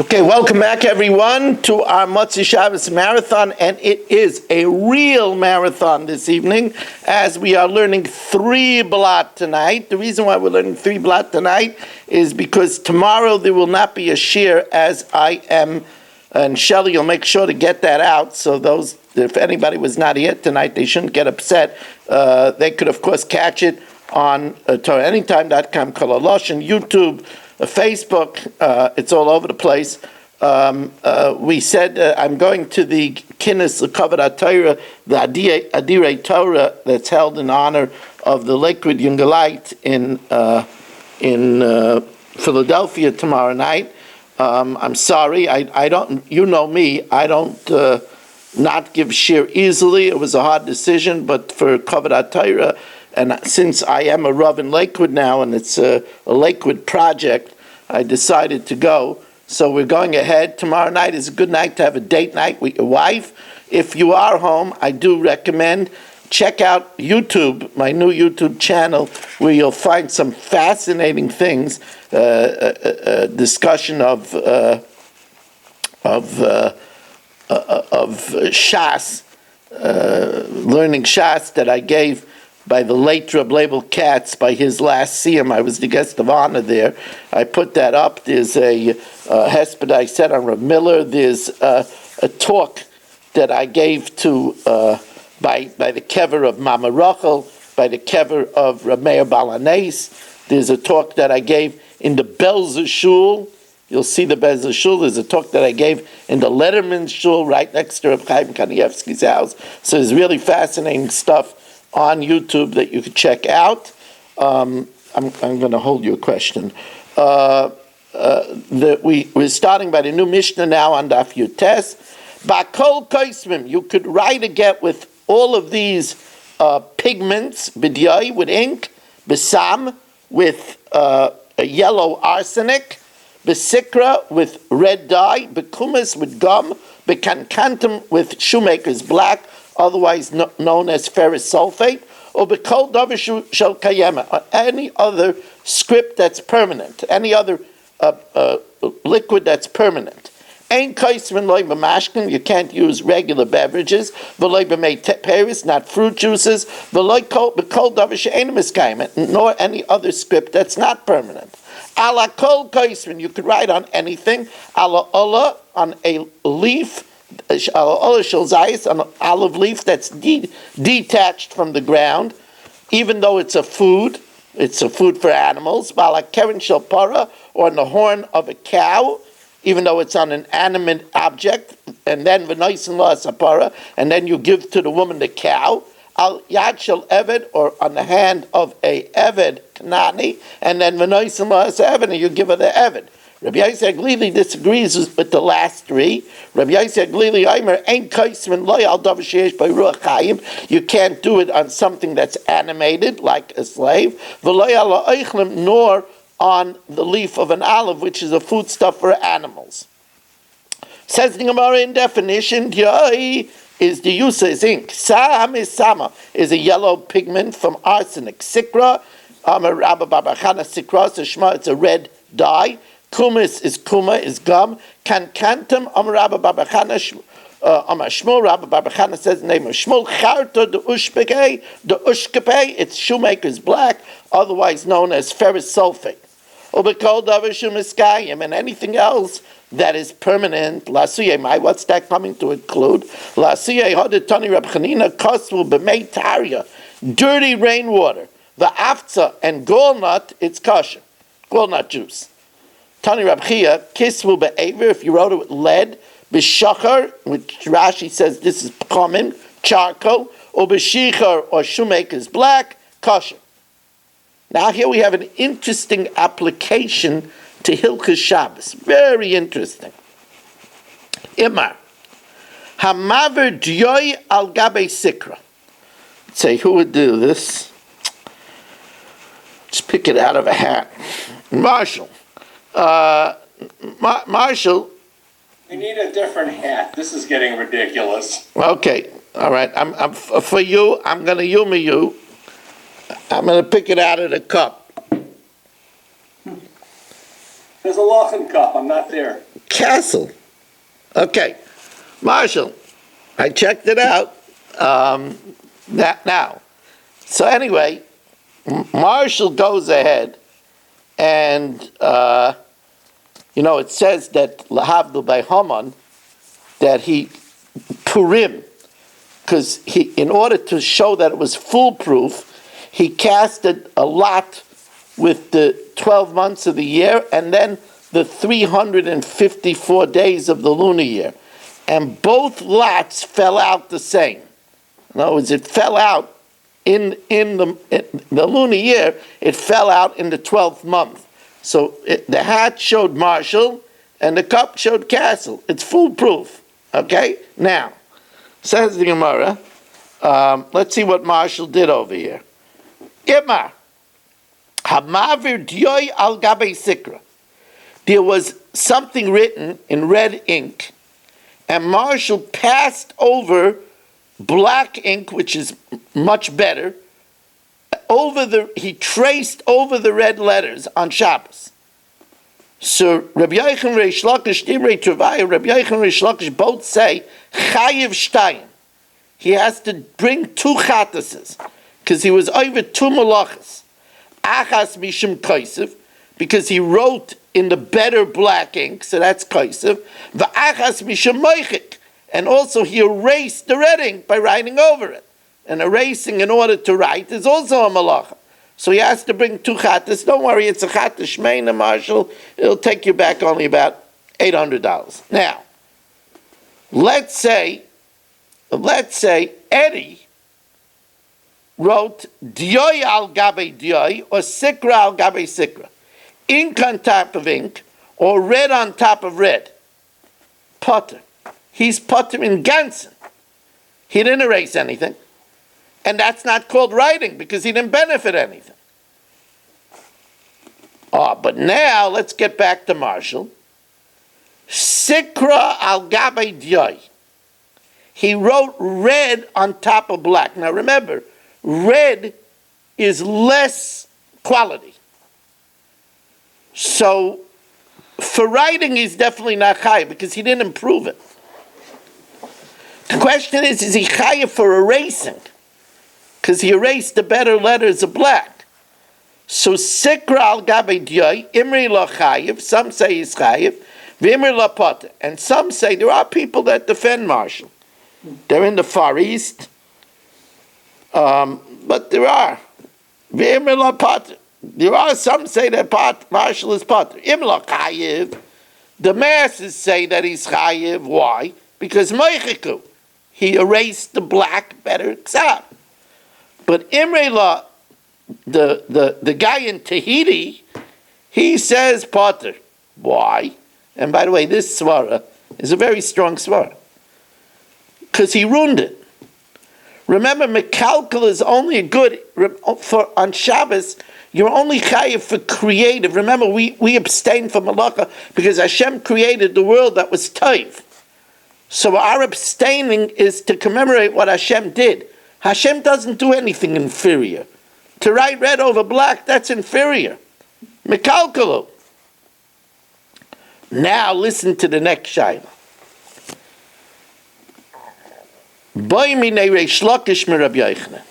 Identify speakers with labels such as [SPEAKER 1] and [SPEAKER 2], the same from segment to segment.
[SPEAKER 1] Okay, welcome back everyone to our Motzi Shabbos marathon, and it is a real marathon this evening as we are learning 3 blot tonight. The reason why we're learning 3 blot tonight is because tomorrow there will not be a shir, as I am, and Shelley will make sure to get that out, so those, if anybody was not here tonight, they shouldn't get upset. They could of course catch it on TorahAnytime.com, Kolalosh, YouTube, Facebook, it's all over the place. We said I'm going to the Kinnis Kavod Torah, the Adirei Torah that's held in honor of the Lakewood Yungalite in Philadelphia tomorrow night. I'm sorry, I don't. You know me, I don't not give shir easily. It was a hard decision, but for Kavod Torah. And since I am a Rav in Lakewood now, and it's a Lakewood project, I decided to go. So we're going ahead. Tomorrow night is a good night to have a date night with your wife. If you are home, I do recommend check out YouTube, my new YouTube channel, where you'll find some fascinating things. Discussion of Shas, learning Shas that I gave by the late Reb Leibel Katz, by his last siyum. I was the guest of honor there. I put that up. There's a hesped I said on Reb Miller. There's a talk that I gave to by the kever of Mama Rachel, by the kever of Reb Meir Balanes. There's a talk that I gave in the Belzer Shul. You'll see the Belzer Shul. There's a talk that I gave in the Letterman Shul right next to Reb Chaim Kanievsky's house. So there's really fascinating stuff on YouTube that you could check out. I'm going to hold your question. We're starting by the new Mishnah now on Daf Yutes. Bakol Koismim, you could write a get with all of these pigments, bidyai with ink, besam with a yellow arsenic, besikra with red dye, bekumis with gum, bekankantum with shoemaker's black, otherwise known as ferrous sulfate, or b'kol davar shel kayema, or any other script that's permanent, any other liquid that's permanent. Ain't kaismin loy b'mashkin, you can't use regular beverages, v'loy b'mei peris, not fruit juices, v'loy b'kol davar she'ein miskayim, nor any other script that's not permanent. Ala kol kaismin, you could write on anything, ala ola, on a leaf, an olive leaf that's detached from the ground, even though it's a food for animals, or on the horn of a cow, even though it's on an animate object, and then and then you give to the woman the cow, al yad shel eved, or on the hand of a eved kanani, and then and you give her the eved. Rabbi Yosef Glili disagrees with the last 3. Rabbi Yosef Glili Aimer ain't kaisman loy al davar sheyesh by ruach chayim. You can't do it on something that's animated like a slave. V'loy ala oichlim, nor on the leaf of an olive, which is a foodstuff for animals. Says the Gemara in definition, Yai is the use is ink. Sam is sama, is a yellow pigment from arsenic. Sikra, Rabba Babachana Sikra, so Shema, it's a red dye. Kumis is kuma, is gum. Kankantum, Rabba Babachana, Shmuel, Rabba Babachana says the name of Shmuel, Charta, the Ushkepei, it's shoemaker's black, otherwise known as ferrous sulfate. Ubekol davar shumiskayim, and anything else that is permanent, lasuyemai, what's that coming to include? Lasuyei hodetani Rab Chanina, kosvu b'mei tarya, dirty rainwater, the aftza and gallnut, it's kosher, gallnut juice. Tani Rab Chia, kisvu be'aver, if you wrote it with lead, b'shachar, which Rashi says this is common, charcoal, or b'shichar, or shoemaker's black, kosher. Now here we have an interesting application to Hilchos Shabbos. Very interesting. Imar. Hamaver dyoy al gabe sikra. Say, who would do this? Just pick it out of a hat. Marshall. Marshall.
[SPEAKER 2] We need a different hat. This is getting ridiculous.
[SPEAKER 1] Okay. All right. I'm for you. I'm going to Yomi you. I'm going to pick it out of the cup.
[SPEAKER 2] There's a Lachen cup. I'm not there.
[SPEAKER 1] Castle. Okay, Marshall, I checked it out. That now. So anyway, Marshall goes ahead and, it says that Lahavdil by Haman, that he, Purim, because in order to show that it was foolproof, he casted a lot with the 12 months of the year and then the 354 days of the lunar year. And both lots fell out the same. In other words, it fell out in the lunar year, it fell out in the 12th month. So the hat showed Marshall and the cup showed Castle. It's foolproof. Okay? Now, says the Gemara, let's see what Marshall did over here. Imar, Hamavir Dyoy al Gabe Sikra. There was something written in red ink, and Marshall passed over black ink, which is much better, he traced over the red letters on Shabbos. So Rabbi Yochanan Reish Lakish, Divrei Tuvaya, Rabbi Yochanan Reish Lakish both say Chayiv Shtayim. He has to bring 2 chatases because he was over 2 malachas. Achas mishum kaisev, because he wrote in the better black ink, so that's kaisev. V'achas mishum moichik, and also he erased the red ink by writing over it. And erasing in order to write is also a malacha. So he has to bring 2 chatas. Don't worry, it's a chata shmeina, Marshall. It'll take you back only about $800. Now, let's say Eddie wrote Dioy al gabe Dioy or Sikra al gabe Sikra. Ink on top of ink or red on top of red. Potter. He's Potter in Gansen. He didn't erase anything. And that's not called writing because he didn't benefit anything. But now let's get back to Marshall. Sikra al gabe Dioy. He wrote red on top of black. Now remember, red is less quality. So for writing, he's definitely not chayav because he didn't improve it. The question is he chayav for erasing? Because he erased the better letters of black. So Sikra al gabe Dioy, Imri la chayav, some say he's chayav, V'imri la potter. And some say there are people that defend Marshall. They're in the Far East. But there are. V'imri la potter. There are some say that Marshall is potter. Im la chayav. The masses say that he's chayav. Why? Because Meichiku. He erased the black better ksav. But Imre La, the guy in Tahiti, he says potter. Why? And by the way, this svara is a very strong svara. Because he ruined it. Remember, Mekalkal is only good on Shabbos. You're only chayiv for creative. Remember, we abstain from malacha because Hashem created the world that was toiv. So our abstaining is to commemorate what Hashem did. Hashem doesn't do anything inferior. To write red over black, that's inferior. Mekalkalu. Now listen to the next shayla. Boy mine Reish Lakish me Rabbi Yochanan.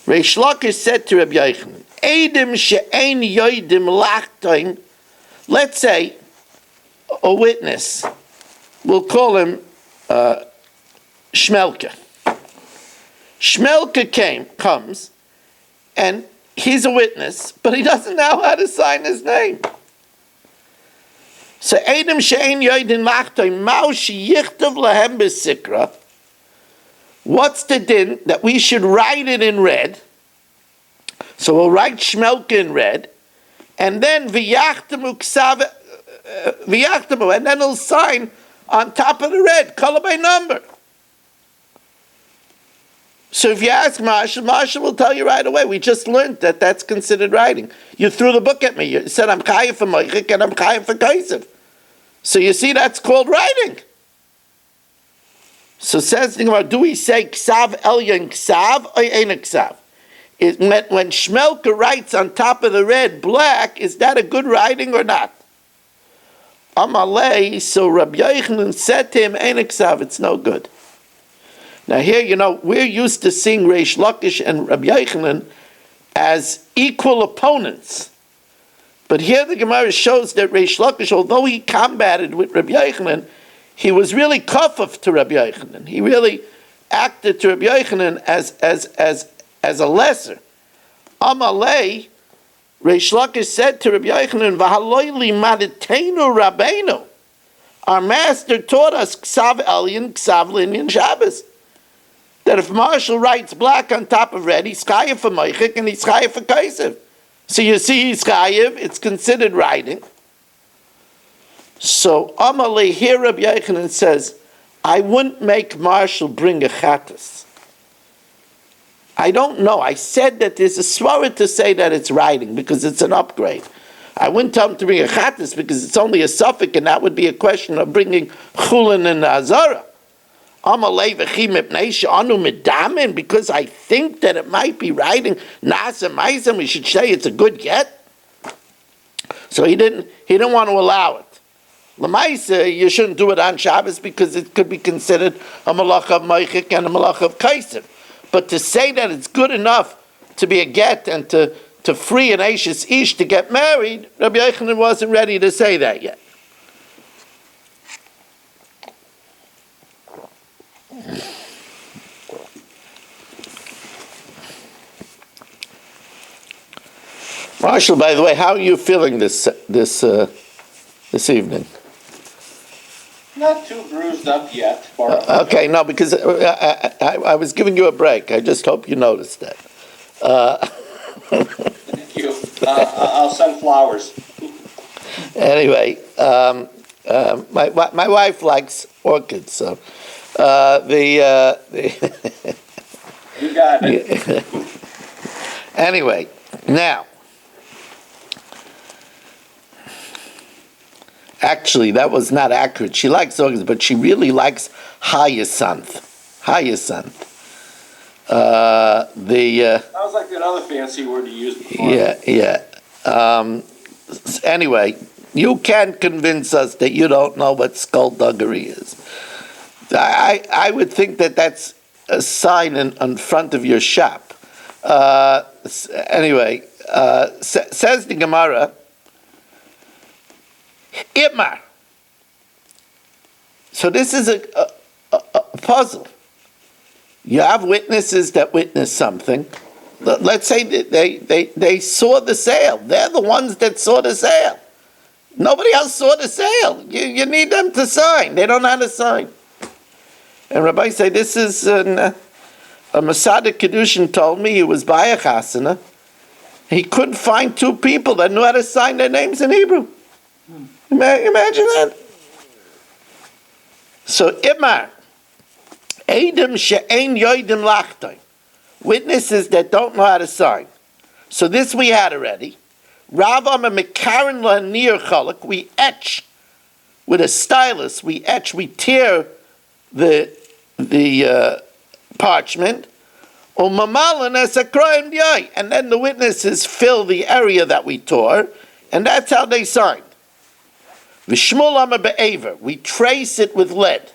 [SPEAKER 1] Reish Lakish said to Rabbi Yochanan, Eidim she'ein yoidim lachtoin. Let's say a witness, we'll call him Shmelke. Shmelke comes, and he's a witness, but he doesn't know how to sign his name. So Eidim she'ein yoidin lachtoin mao sheyichtav lahem b'sikra. What's the din that we should write it in red? So we'll write Shmelke in red, and then v'yachtamu ksav v'yachtamu, and then he'll sign on top of the red, color by number. So if you ask Marshall will tell you right away. We just learned that that's considered writing. You threw the book at me. You said I'm chayiv for moichik and I'm chayiv for kaisev. So you see, that's called writing. So says the Gemara, do we say ksav elyon ksav or ein ksav? It meant when Shmelke writes on top of the red black, is that a good writing or not? Amalei, so Rabbi Yochanan said to him, Ein Ksav, it's no good. Now here, we're used to seeing Reish Lakish and Rabbi Yochanan as equal opponents. But here the Gemara shows that Reish Lakish, although he combated with Rabbi Yochanan, he was really kafaf to Rabbi Yochanan. He really acted to Rabbi Yochanan as a lesser. Amalei, Reish Lakish said to Rabbi Yochanan, "V'haloyli maditenu Rabbeinu." Our master taught us ksav elyon, ksav linyan Shabbos. That if Marshall writes black on top of red, he's chayiv for moichik and he's chayiv for kaisiv. So you see, he's chayiv; it's considered writing. So Amalei here, Rabbi Yochanan says, "I wouldn't make Marshall bring a chattas." I don't know. I said that there's a svara to say that it's writing because it's an upgrade. I wouldn't tell him to bring a chattas because it's only a suffix, and that would be a question of bringing chulin and azara. Because I think that it might be writing nasa maisam, we should say it's a good get. So he didn't want to allow it. L'maisa, you shouldn't do it on Shabbos because it could be considered a malach of moichik and a malach of kaisiv. But to say that it's good enough to be a get and to free an Ashes Ish to get married, Rabbi Yochanan wasn't ready to say that yet. Marshall, by the way, how are you feeling this evening?
[SPEAKER 2] Not too bruised up yet.
[SPEAKER 1] Okay, no, because I was giving you a break. I just hope you noticed that.
[SPEAKER 2] Thank you. I'll send flowers.
[SPEAKER 1] Anyway, my wife likes orchids, so
[SPEAKER 2] You got it.
[SPEAKER 1] Anyway, now. Actually, that was not accurate. She likes orchids, but she really likes hyacinth. Hyacinth.
[SPEAKER 2] Sounds like another fancy word you used before.
[SPEAKER 1] Yeah. Anyway, you can't convince us that you don't know what skullduggery is. I would think that that's a sign in front of your shop. Anyway, says the Gemara, Itmar. So this is a puzzle. You have witnesses that witness something. Let's say that they saw the sale. They're the ones that saw the sale. Nobody else saw the sale. You need them to sign. They don't know how to sign. And Rabbi say, this is a Masada Kedushin told me he was by a chasana. He couldn't find two people that knew how to sign their names in Hebrew. Imagine that. So Imar, Eidim she'ein yoidim lachtoy, witnesses that don't know how to sign. So this we had already. Rav Amar mekarin la'nir chalak, we etch with a stylus. We tear the parchment. Umamalan as a crime yai, and then the witnesses fill the area that we tore, and that's how they signed. V'shmul Amar be'aver, we trace it with lead.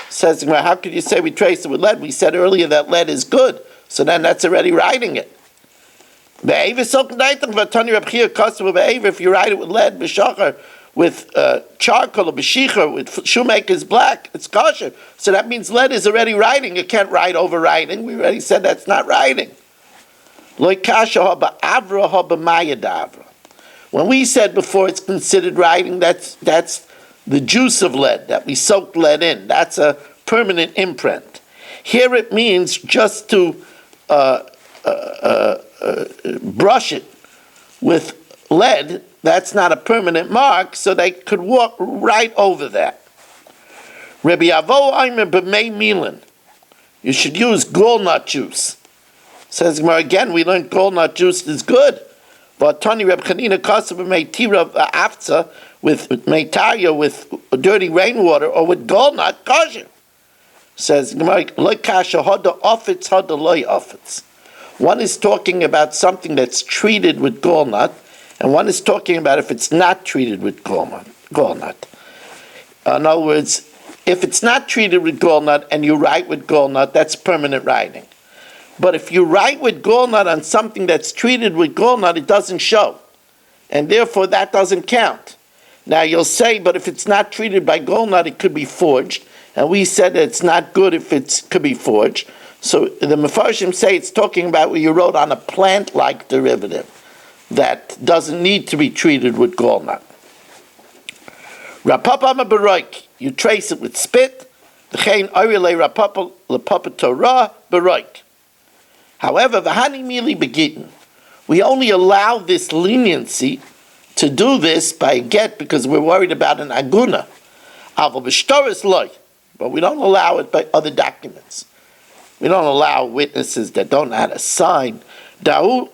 [SPEAKER 1] Says, how could you say we trace it with lead? We said earlier that lead is good, so then that's already writing it. If you write it with lead, b'shachar, with charcoal or b'shichar, with shoemaker's black, it's kosher. So that means lead is already writing. You can't write over writing. We already said that's not writing. When we said before it's considered writing, that's the juice of lead, that we soaked lead in. That's a permanent imprint. Here it means just to brush it with lead. That's not a permanent mark, so they could walk right over that. Rabbi Avo Aimer b'mei milan. You should use gallnut juice. Says again, we learned gallnut juice is good. But Tani Reb Chanina Kasav Meitira Afza with Meitaria with dirty rainwater or with gallnut kosher. Says loy kasha hada ofitz hada loy ofitz. One is talking about something that's treated with gallnut, and one is talking about if it's not treated with gallnut. Golnut. In other words, if it's not treated with Golnut and you write with Golnut, that's permanent writing. But if you write with Golnut on something that's treated with Golnut, it doesn't show. And therefore, that doesn't count. Now, you'll say, but if it's not treated by Golnut, it could be forged. And we said that it's not good if it could be forged. So the Mefarshim say it's talking about what you wrote on a plant-like derivative that doesn't need to be treated with Golnut. Rapapa Baroik, you trace it with spit. However, v'hani mili begittin, we only allow this leniency to do this by a get because we're worried about an aguna. But we don't allow it by other documents. We don't allow witnesses that don't know how to sign. There was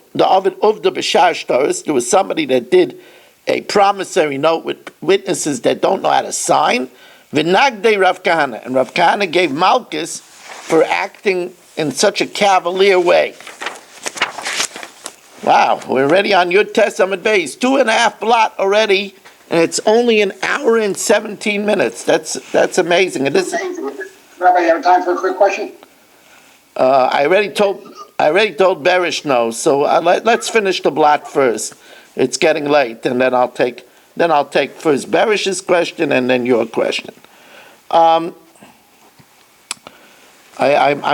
[SPEAKER 1] somebody that did a promissory note with witnesses that don't know how to sign. V'nagdei Rav Kahana, and Rav Kahana gave Malchus for acting in such a cavalier way. Wow, we're already on your test on base. 2.5 blot already, and it's only an hour and 17 minutes. That's amazing. And this,
[SPEAKER 3] Rabbi, you have time for a quick question?
[SPEAKER 1] I already told Berish no. So let's finish the blot first. It's getting late, and then I'll take first Berish's question and then your question. I'm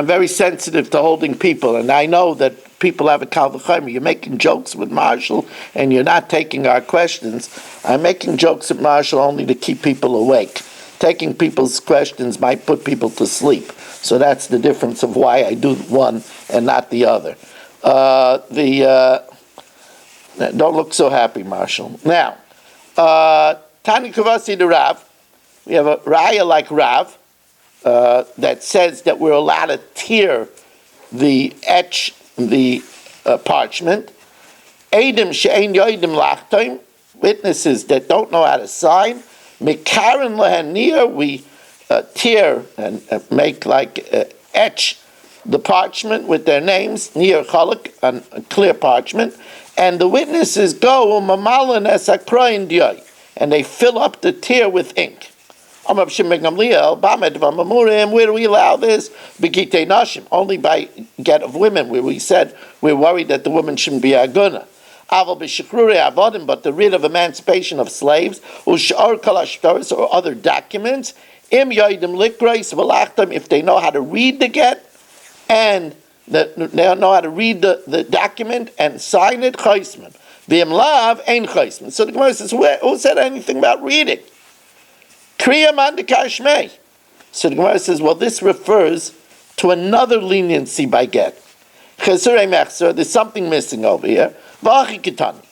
[SPEAKER 1] very sensitive to holding people, and I know that people have a kal v'chomer. You're making jokes with Marshall, and you're not taking our questions. I'm making jokes with Marshall only to keep people awake. Taking people's questions might put people to sleep. So that's the difference of why I do one and not the other. Don't look so happy, Marshall. Now, Tani Kavasi the Rav, we have a raya like Rav that says that we're allowed to tear the parchment. Eidim she'ein yoidim lachtoim, witnesses that don't know how to sign. Mikarin lehanir, we tear and make etch the parchment with their names, near chalak, on a clear parchment, and the witnesses go and they fill up the tear with ink. Where do we allow this? Only by get of women, where we said we're worried that the woman shouldn't be aguna. But the writ of emancipation of slaves, or other documents, if they know how to read the get, and they know how to read the document and sign it, chaisman. V'im lav ein chaisman. So the Gemara says, who said anything about reading? Kriya man dekashmei. So the Gemara says, well, this refers to another leniency by get. Chesurei mechzer, there's something missing over here. V'achi kitani.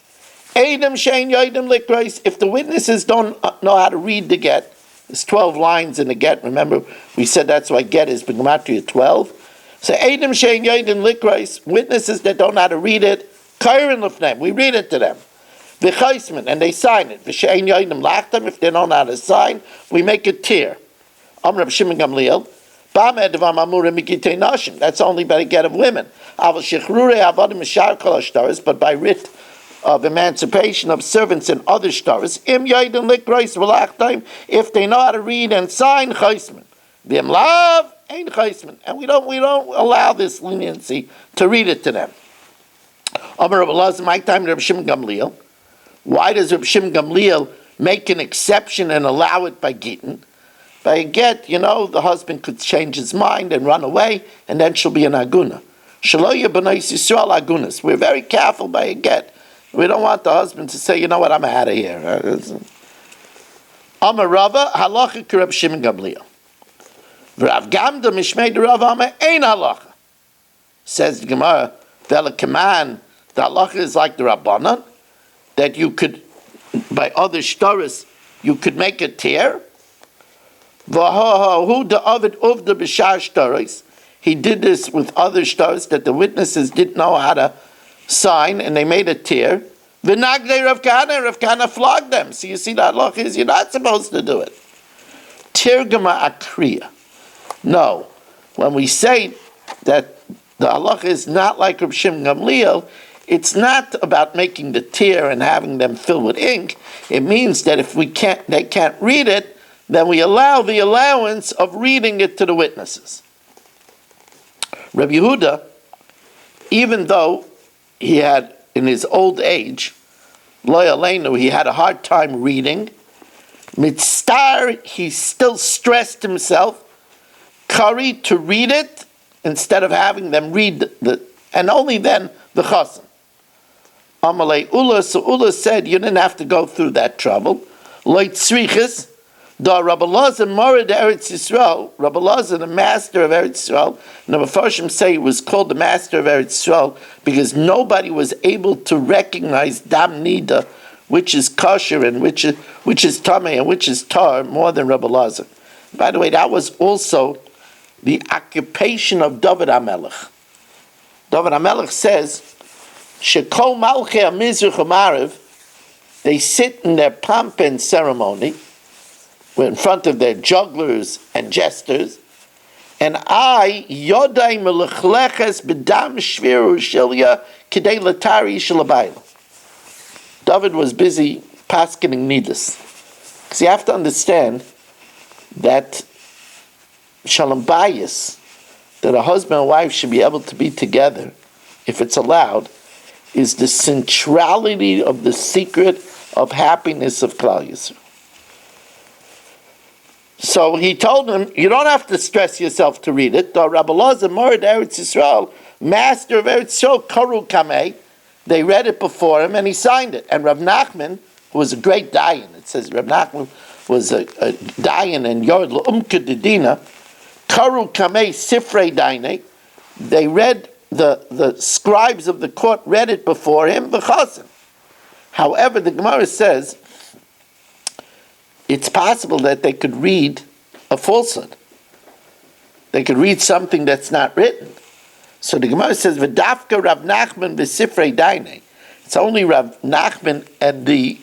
[SPEAKER 1] Eidem shein yoidim likreis. If the witnesses don't know how to read the get, there's 12 lines in the get. Remember, we said that's why get is b'gematria 12. So Eidem shein yoidim likreis, witnesses that don't know how to read it, kairin lefnem, we read it to them. V'chaisman, and they sign it. V'shein yoidim lachtam, if they don't know how to sign, we make it tear. Amr Shimon Gamliel, ba'med devam amurim mikitei nashim. That's only by the get of women. Aval shechrurei avodim mishar kol hashtaros, but by writ of emancipation of servants and other shtaros, im yoidim likreis v'lachtam, if they know how to read and sign, chaisman. V'im lav, ein chaisman. And we don't allow this leniency to read it to them. Amr Rabbi Elazar, my time, Rabbi Shimon Gamliel. Why does Rabbi Shimon Gamliel make an exception and allow it by Gittin? By a get, the husband could change his mind and run away, and then she'll be an aguna. Shaloya b'nais Yisrael agunas. We're very careful by a get. We don't want the husband to say, you know what, I'm out of here. Amar Rava, halacha k'Rab Shimon Gamliel. V'Rav Gamda mishmei Rav Amar ein halacha. Says the Gemara, Velakaman, the halacha is like the Rabbanan, that you could, by other shtaris, you could make a tear. He did this with other shtaris that the witnesses didn't know how to sign, and they made a tear. V'nagdei Rav Kahana flogged them. So you see, the halacha is you're not supposed to do it. Tirgama akriya. No, when we say that the halacha is not like Reb Shimon Gamliel, it's not about making the tear and having them fill with ink. It means that if they can't read it, then we allow the allowance of reading it to the witnesses. Rabbi Yehuda, even though he had, in his old age, Lo Aleinu, he had a hard time reading, Mitzstar, he still stressed himself, Kari, to read it, instead of having them read and only then the Chassan. Amalei Ula, so Ula said, you didn't have to go through that trouble. Loit Tzrichis, da Rabbi Lazar Morid Eretz Yisrael, Rabbi Lazar, the master of Eretz Yisrael, and the Mefarshim say he was called the master of Eretz Yisrael because nobody was able to recognize Dam Nida, which is kosher and which is tamei and which is tar, more than Rabbi Lazar. By the way, that was also the occupation of David HaMelech. David HaMelech says, Shekol Malchei HaMizrach HaMarav, they sit in their pomp and ceremony in front of their jugglers and jesters, and I, Yodai Melechleches B'dam Shviru Shilya Kidei Latari Shalabayla. David was busy paskening nidus. Because you have to understand that Shalom Bayis, that a husband and wife should be able to be together, if it's allowed, is the centrality of the secret of happiness of Klal Yisrael. So he told him, you don't have to stress yourself to read it. The Rabbi Lazar Morid Eretz Yisrael, master of Eretz Yisrael, Karu Kamei, they read it before him and he signed it. And Rav Nachman, who was a great dayan, it says Rav Nachman was a dayan and Yord L'Umka Dedina, Karu Kamei Sifrei Daine, they read, the scribes of the court read it before him, v'chasen. However, the Gemara says, it's possible that they could read a falsehood. They could read something that's not written. So the Gemara says, "V'dafka Rav Nachman v'sifrei daine." It's only Rav Nachman and the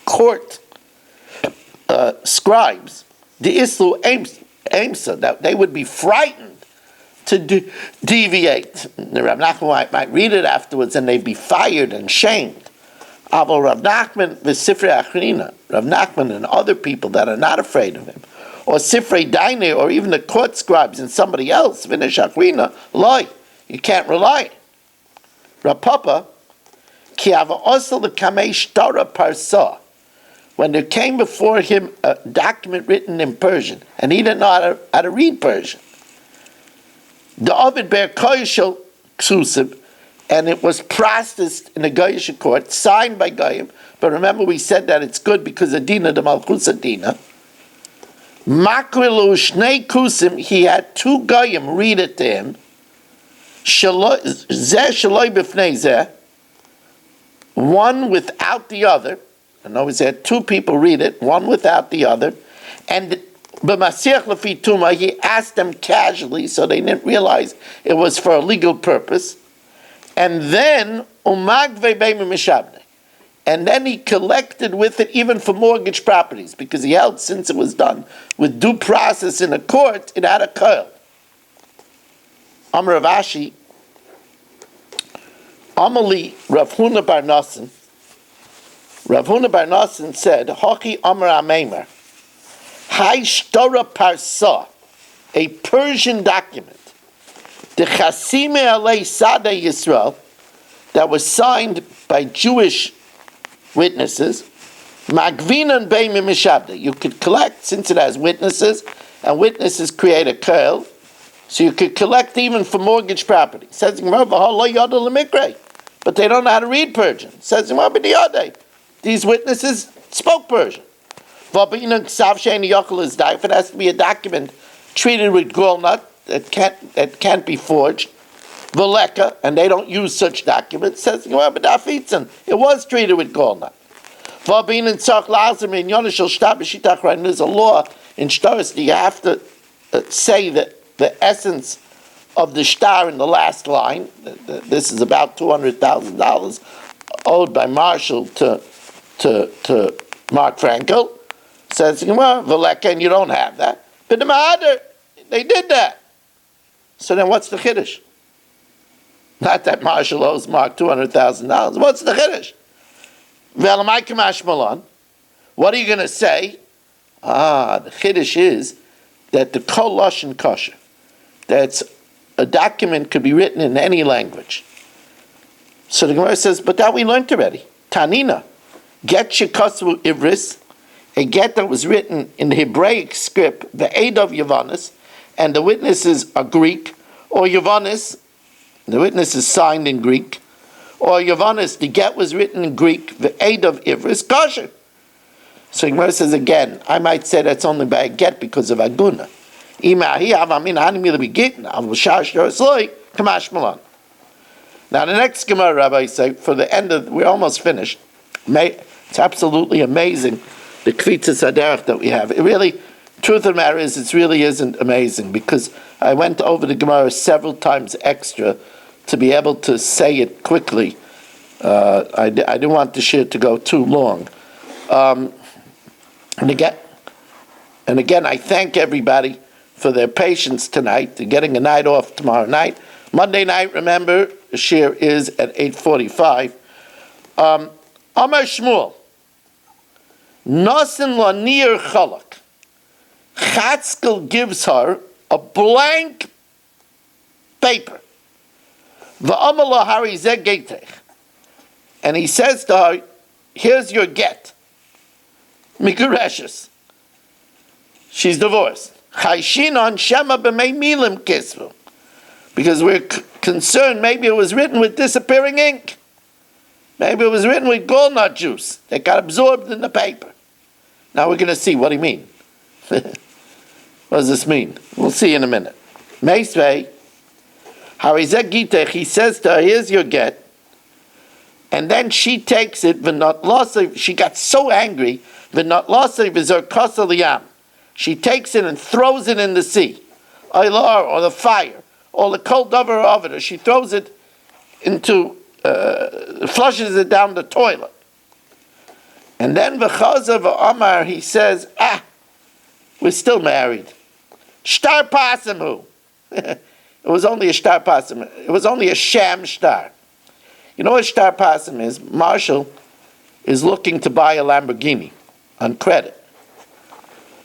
[SPEAKER 1] court scribes, the Islu Aimsa, that they would be frightened to deviate. The Rav Nachman might read it afterwards and they'd be fired and shamed. Aval Rav Nachman v'sifrei achrina, Rav Nachman and other people that are not afraid of him, or sifrei daine, or even the court scribes and somebody else, v'nesh achrina, loy. You can't rely. Rav Papa, ki ava osel l'kamei shtara parsa. When there came before him a document written in Persian, and he didn't know how to read Persian. The Ovid ber koyishel ksusim, and it was processed in the Goyish court, signed by Goyim. But remember, we said that it's good because Adina the Malchus Adina. Makrilu shnei kusim, he had two Goyim read it to him. Zeh shaloi b'fnei zeh, one without the other. In other words, he had two people read it, one without the other. And b'masiach lefi tuma, he asked them casually, so they didn't realize it was for a legal purpose. And then and then he collected with it even for mortgage properties, because he held, since it was done with due process in a court, it had a koil. Amar Rav Ashi, Amali Rav Huna bar Nasan. Rav Huna bar Nasan said, Hochi Amar Ameimer, Hai Shtora Parsa, a Persian document, the Chasime Alei Sada Yisrael, that was signed by Jewish witnesses, Magvinan Beimim Mishabda. You could collect, since it has witnesses, and witnesses create a curl, so you could collect even for mortgage property. Says but they don't know how to read Persian. Says these witnesses spoke Persian. If it has to be a document treated with golnut, that can't be forged, Veleka, and they don't use such documents, says it was treated with golnut. There's a law in Shtaris, you have to say that the essence of the shtar in the last line, this is about $200,000 owed by Marshall to Mark Frankel, says, well, Veleka, and you don't have that. But the Mahader, they did that. So then what's the Chiddush? Not that Marshall owes Mark $200,000. What's the chiddush? Ve'elamai kamash malon. What are you going to say? The chiddush is that the kol lashon kosher, that's a document could be written in any language. So the Gemara says, but that we learned already. Tanina, get shekosvu ivris, a get that was written in the Hebraic script, the aid of Yavanis, and the witnesses are Greek, or Yavanis, the witness is signed in Greek, or Yavanis, the get was written in Greek, the aid of ivris, kosher. So Gemara says again, I might say that's only by a get because of aguna. Now the next Gemara, Rabbi say, for the end of, we're almost finished. It's absolutely amazing, the Kvitzas Haderech that we have. It really, truth of the matter is, it really isn't amazing, because I went over the Gemara several times extra to be able to say it quickly. I didn't want the shir to go too long. And again, I thank everybody for their patience tonight. They're getting a night off tomorrow night. Monday night, remember, the shir is at 8:45. Amar Shmuel, Nasin Lanir Chalak. Chatzkel gives her a blank paper. V'amar lahari zeh geitech. And he says to her, here's your get. Migureshes. She's divorced. Chayshinon shema b'mei milim kisvu. Because we're concerned maybe it was written with disappearing ink. Maybe it was written with gallnut juice that got absorbed in the paper. Now we're going to see what he mean. What does this mean? We'll see in a minute. Meisvei, harizeh gitech, he says to her, here's your get. And then she takes it, she got so angry, she takes it and throws it in the sea, or the fire, or the cold over of it, or she throws it into, flushes it down the toilet. And then v'chazav Amar, he says, we're still married. Shtar pasamu. It was only a shtar pasim. It was only a sham shtar. You know what shtar pasim is? Marshall is looking to buy a Lamborghini on credit.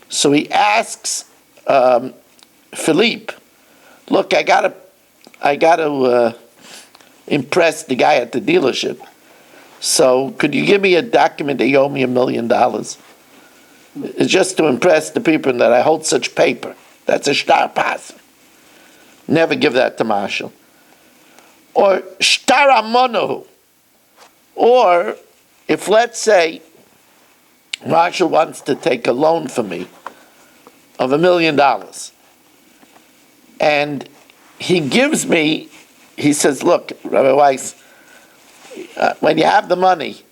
[SPEAKER 1] So he asks Philippe, look, I gotta impress the guy at the dealership. So could you give me a document that you owe me $1 million? It's just to impress the people that I hold such paper. That's a shtar pasim. Never give that to Marshall. Or shtar amonahu. Or if, let's say, Marshall wants to take a loan for me of $1 million, and he gives me, he says, look, Rabbi Weiss, when you have the money,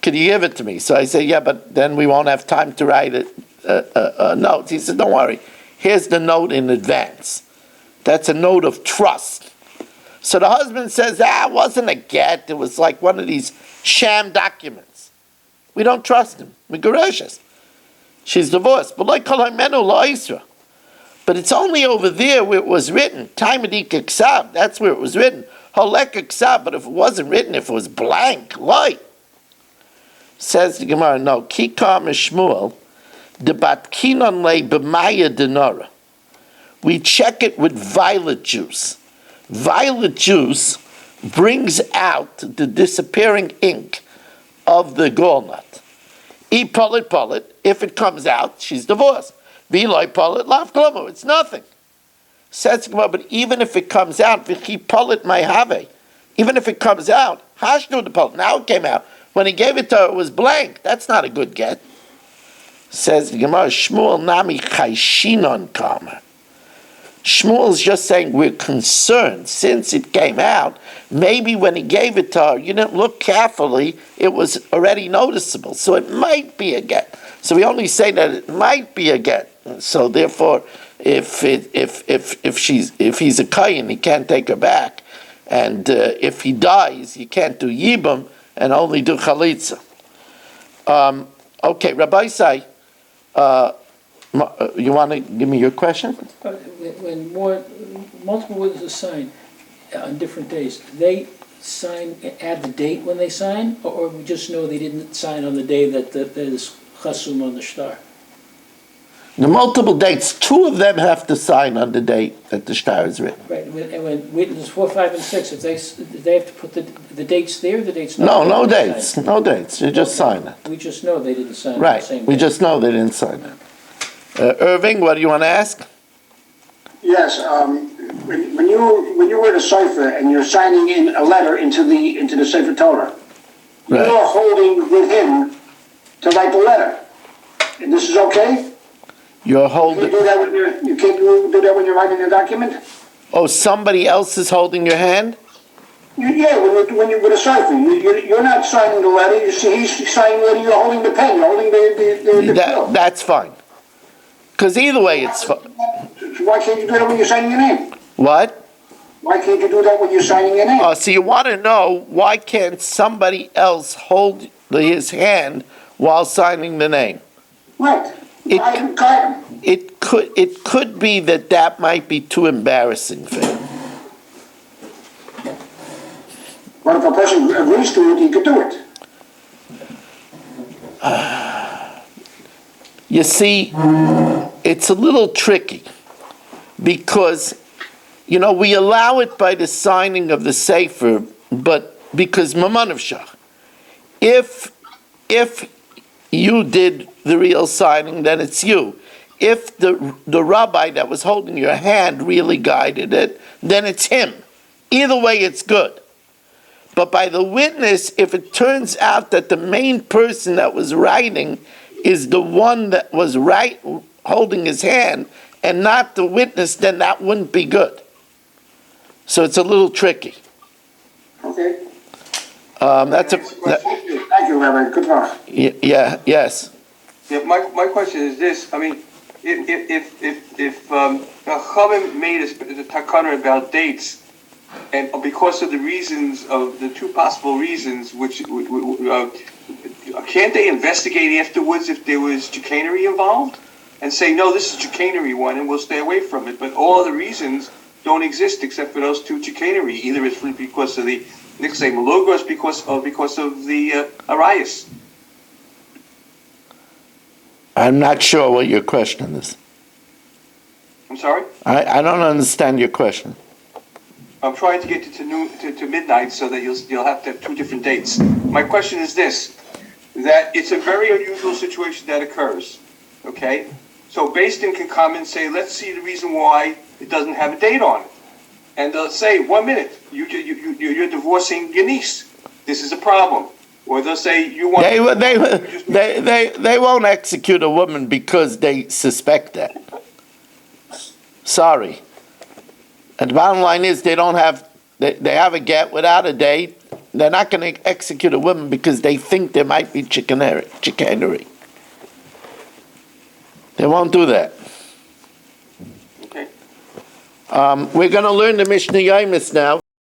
[SPEAKER 1] could you give it to me? So I say, yeah, but then we won't have time to write a note. He said, don't worry, here's the note in advance. That's a note of trust. So the husband says, it wasn't a get, it was like one of these sham documents. We don't trust him. We gerushes. She's divorced. But like Kalamenu La'isra. But it's only over there where it was written. Taimadik Iksab, that's where it was written. Holek Iksab, but if it wasn't written, if it was blank, light. Says the Gemara, no, Kikar Mishmuel, Debat Kinon Le B'maya Denora. We check it with violet juice. Violet juice brings out the disappearing ink of the gallnut. Pull it. If it comes out, she's divorced. Pull it, lav klomo. It's nothing. Says but even if it comes out, pull it my have. Even if it comes out, hashnu the pull. Now it came out. When he gave it to her, it was blank. That's not a good get. Says the Gemara, Shmuel nami chayshinon kama. Shmuel is just saying we're concerned since it came out. Maybe when he gave it to her, you didn't look carefully. It was already noticeable, so it might be a get. So we only say that it might be a get. So therefore, if he's a kayin, he can't take her back, and if he dies, you can't do yibum and only do chalitza. Okay, Rabbi Say. You want to give me your question?
[SPEAKER 4] When multiple witnesses sign, on different days, they sign, add the date when they sign, or we just know they didn't sign on the day that there's chasum on the shtar?
[SPEAKER 1] The multiple dates, two of them have to sign on the date that the shtar is written.
[SPEAKER 4] Right, and when witnesses 4, 5, and 6, if they have to put the dates there, the dates not
[SPEAKER 1] No,
[SPEAKER 4] there,
[SPEAKER 1] no
[SPEAKER 4] they
[SPEAKER 1] dates,
[SPEAKER 4] sign.
[SPEAKER 1] no dates, you just sign it.
[SPEAKER 4] We just know they didn't sign on the
[SPEAKER 1] Right,
[SPEAKER 4] same
[SPEAKER 1] we
[SPEAKER 4] day.
[SPEAKER 1] just know they didn't sign it. Irving, what do you want to ask?
[SPEAKER 3] Yes, when you were at a cipher and you're signing in a letter into the Sefer Torah,
[SPEAKER 1] Right.
[SPEAKER 3] you're holding with him to write the letter. And this is okay?
[SPEAKER 1] You're
[SPEAKER 3] You
[SPEAKER 1] holding,
[SPEAKER 3] do that when you can't do that when you're writing a document?
[SPEAKER 1] oh, somebody else is holding your hand?
[SPEAKER 3] Yeah, when you're with a cipher, you're not signing the letter, you see, he's signing the letter, you're holding the pen, you're holding the quill.
[SPEAKER 1] That's fine. Because either way, it's fine.
[SPEAKER 3] So why can't you do that when you're signing your name?
[SPEAKER 1] What?
[SPEAKER 3] Why can't you do that when you're signing your name?
[SPEAKER 1] So you want to know, why can't somebody else hold his hand while signing the name?
[SPEAKER 3] Right.
[SPEAKER 1] It-
[SPEAKER 3] Guide him.
[SPEAKER 1] It could be that might be too embarrassing for him.
[SPEAKER 3] But if a person agrees to it, he could do it.
[SPEAKER 1] You see, it's a little tricky because, we allow it by the signing of the Sefer, but because Mamanav Shach. If you did the real signing, then it's you. If the rabbi that was holding your hand really guided it, then it's him. Either way, it's good. But by the witness, if it turns out that the main person that was writing is the one that was holding his hand and not the witness, then that wouldn't be good. So it's a little tricky.
[SPEAKER 3] Okay.
[SPEAKER 1] That's a
[SPEAKER 3] Thank you, Rabbi. Good luck.
[SPEAKER 1] yeah, yes.
[SPEAKER 5] Yeah, my question is this. I mean, if Chachamim made a takana about dates, and because of the reasons of the two possible reasons, which can't they investigate afterwards if there was chicanery involved, and say no, this is chicanery one, and we'll stay away from it. But all the reasons don't exist except for those two chicanery. Either it's because of the Nixay Malug, or it's because of the Arias.
[SPEAKER 1] I'm not sure what your question is.
[SPEAKER 5] I'm sorry.
[SPEAKER 1] I don't understand your question.
[SPEAKER 5] I'm trying to get to midnight so that you'll have to have two different dates. My question is this, that it's a very unusual situation that occurs, okay? So Beis Din can come and say, let's see the reason why it doesn't have a date on it. And they'll say, 1 minute, you're divorcing your niece. This is a problem. Or they'll say, you want...
[SPEAKER 1] They won't execute a woman because they suspect that. Sorry. And the bottom line is they have a get without a date. They're not going to execute a woman because they think there might be chicanery. They won't do that.
[SPEAKER 5] Okay.
[SPEAKER 1] We're going to learn the Mishnah Yomis now.